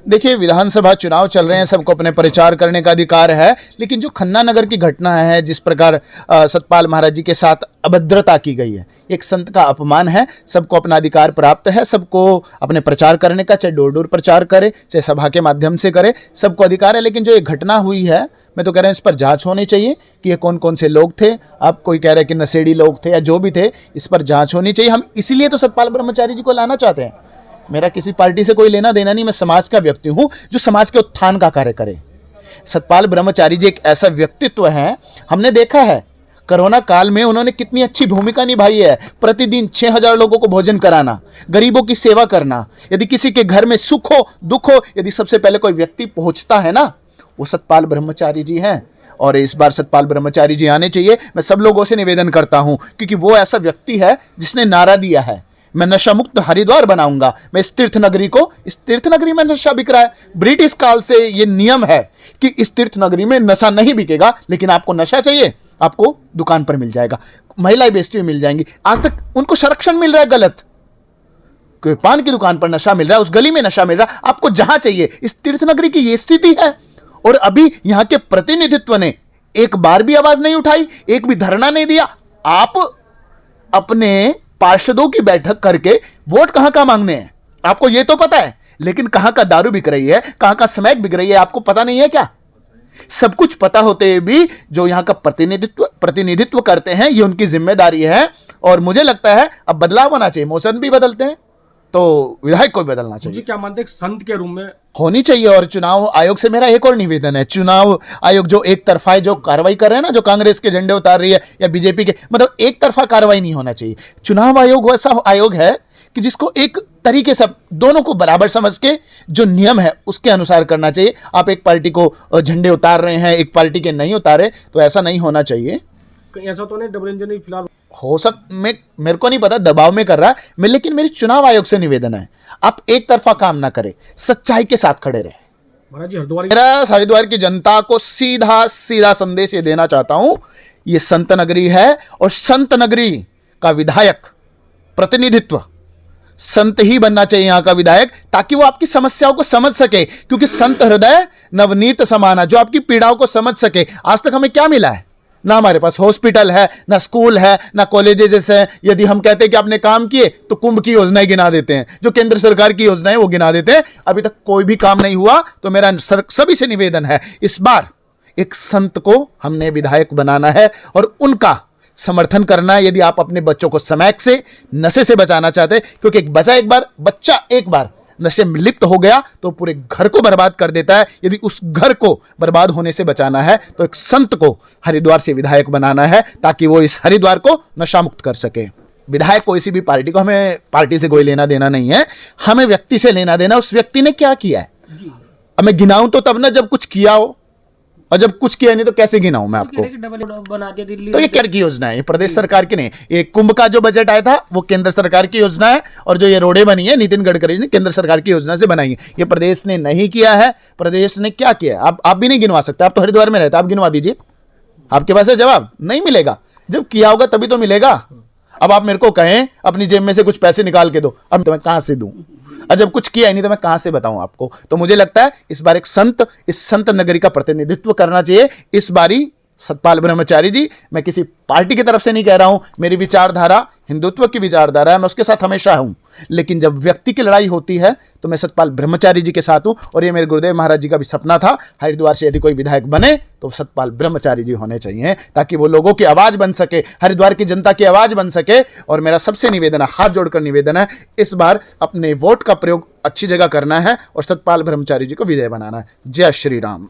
देखिए, विधानसभा चुनाव चल रहे हैं, सबको अपने प्रचार करने का अधिकार है, लेकिन जो खन्ना नगर की घटना है, जिस प्रकार सतपाल महाराज जी के साथ अभद्रता की गई है, एक संत का अपमान है। सबको अपना अधिकार प्राप्त है, सबको अपने प्रचार करने का, चाहे डोर डोर प्रचार करे, चाहे सभा के माध्यम से करे, सबको अधिकार है। लेकिन जो ये घटना हुई है, मैं तो कह रहा हूँ इस पर जांच होनी चाहिए कि ये कौन कौन से लोग थे। आप कोई कह रहे हैं कि नशेड़ी लोग थे या जो भी थे, इस पर जाँच होनी चाहिए। हम इसीलिए तो सतपाल ब्रह्मचारी जी को लाना चाहते हैं। मेरा किसी पार्टी से कोई लेना देना नहीं, मैं समाज का व्यक्ति हूं जो समाज के उत्थान का कार्य करे। सतपाल ब्रह्मचारी जी एक ऐसा व्यक्तित्व है, हमने देखा है कोरोना काल में उन्होंने कितनी अच्छी भूमिका निभाई है। प्रतिदिन 6000 लोगों को भोजन कराना, गरीबों की सेवा करना, यदि किसी के घर में सुख हो दुख हो, यदि सबसे पहले कोई व्यक्ति पहुंचता है ना, वो सतपाल ब्रह्मचारी जी हैं। और इस बार सतपाल ब्रह्मचारी जी आने चाहिए। मैं सब लोगों से निवेदन करता हूं, क्योंकि वो ऐसा व्यक्ति है जिसने नारा दिया है, मैं नशा मुक्त हरिद्वार बनाऊंगा। मैं इस तीर्थ नगरी को, इस तीर्थ नगरी में नशा बिक रहा है। ब्रिटिश काल से ये नियम है कि इस तीर्थ नगरी में नशा नहीं बिकेगा, लेकिन आपको नशा चाहिए, आपको दुकान पर मिल जाएगा, महिलाएं बेचती हुई मिल जाएंगी। आज तक उनको संरक्षण मिल रहा है गलत, कोई पान की दुकान पर नशा मिल रहा है, उस गली में नशा मिल रहा है, आपको जहां चाहिए। इस तीर्थ नगरी की ये स्थिति है। और अभी यहां के प्रतिनिधित्व ने एक बार भी आवाज नहीं उठाई, एक भी धरना नहीं दिया। आप अपने पार्षदों की बैठक करके वोट कहां का मांगने हैं, आपको यह तो पता है, लेकिन कहां का दारू बिक रही है, कहां का स्मैक बिक रही है, आपको पता नहीं है क्या? सब कुछ पता होते हुए भी जो यहां का प्रतिनिधित्व करते हैं, ये उनकी जिम्मेदारी है। और मुझे लगता है अब बदलाव होना चाहिए। मौसम भी बदलते हैं तो विधायक को भी बदलना चाहिए। क्या मानते हैं संत के रूप में होनी चाहिए। और चुनाव आयोग से मेरा एक और निवेदन है, चुनाव आयोग जो एक तरफा जो कार्रवाई कर रहे हैं ना, जो कांग्रेस के झंडे उतार रही है या बीजेपी के, मतलब एक तरफा कार्रवाई नहीं होना चाहिए। चुनाव आयोग वैसा आयोग है कि जिसको एक तरीके से दोनों को बराबर समझ के जो नियम है उसके अनुसार करना चाहिए। आप एक पार्टी को झंडे उतार रहे हैं, एक पार्टी के नहीं उतारे, तो ऐसा नहीं होना चाहिए। ऐसा तो नहीं डबल इंजन फिलहाल हो मेरे को नहीं पता, दबाव में कर रहा है लेकिन मेरी चुनाव आयोग से निवेदन है, आप एक तरफा काम ना करें, सच्चाई के साथ खड़े रहे। महाराज जी मेरा हरिद्वार की जनता को सीधा सीधा संदेश ये देना चाहता हूं, ये संत नगरी है और संत नगरी का विधायक प्रतिनिधित्व संत ही बनना चाहिए यहां का विधायक, ताकि वो आपकी समस्याओं को समझ सके। क्योंकि संत हृदय नवनीत समाना, जो आपकी पीड़ाओं को समझ सके। आज तक हमें क्या मिला है? ना हमारे पास हॉस्पिटल है, ना स्कूल है, ना कॉलेजेस हैं। यदि हम कहते हैं कि आपने काम किए तो कुंभ की योजनाएं गिना देते हैं, जो केंद्र सरकार की योजनाएं वो गिना देते हैं। अभी तक कोई भी काम नहीं हुआ। तो मेरा सभी से निवेदन है, इस बार एक संत को हमने विधायक बनाना है और उनका समर्थन करना है। यदि आप अपने बच्चों को स्मैक से, नशे से बचाना चाहते हैं, क्योंकि बच्चा एक बार नशे में लिप्त हो गया तो पूरे घर को बर्बाद कर देता है। यदि उस घर को बर्बाद होने से बचाना है तो एक संत को हरिद्वार से विधायक बनाना है, ताकि वो इस हरिद्वार को नशा मुक्त कर सके। विधायक कोई सी भी पार्टी को, हमें पार्टी से कोई लेना देना नहीं है, हमें व्यक्ति से लेना देना, उस व्यक्ति ने क्या किया है। अब मैं गिनाऊं तो तब ना जब कुछ किया हो, और जब कुछ किया नहीं तो कैसे गिनाऊं मैं आपको? तो ये क्या की योजना है? ये प्रदेश सरकार की नहीं। ये कुंभ का जो बजट आया था वो केंद्र सरकार की योजना है, और जो ये रोडें बनी है नितिन गडकरी ने केंद्र सरकार की योजना से बनाई है। ये प्रदेश ने नहीं किया है। प्रदेश ने क्या किया? आप भी नहीं गिनवा सकते, आप तो हरिद्वार में रहते, आप गिनवा दीजिए। आपके पास है जवाब? नहीं मिलेगा। जब किया होगा तभी तो मिलेगा। अब आप मेरे को कहें अपनी जेब में से कुछ पैसे निकाल के दो, अब तो मैं कहां से दूं? और जब कुछ किया ही नहीं तो मैं कहां से बताऊं आपको? तो मुझे लगता है इस बार एक संत, इस संत नगरी का प्रतिनिधित्व करना चाहिए। इस बारी सतपाल ब्रह्मचारी जी, मैं किसी पार्टी की तरफ से नहीं कह रहा हूं, मेरी विचारधारा हिंदुत्व की विचारधारा है, मैं उसके साथ हमेशा हूं। लेकिन जब व्यक्ति की लड़ाई होती है तो मैं सतपाल ब्रह्मचारी जी के साथ हूं। और ये मेरे गुरुदेव महाराज जी का भी सपना था, हरिद्वार से यदि कोई विधायक बने तो सतपाल ब्रह्मचारी जी होने चाहिए, ताकि वो लोगों की आवाज बन सके, हरिद्वार की जनता की आवाज बन सके। और मेरा सबसे निवेदन है, हाथ जोड़कर निवेदन है, इस बार अपने वोट का प्रयोग अच्छी जगह करना है और सतपाल ब्रह्मचारी जी को विजय बनाना है। जय श्री राम।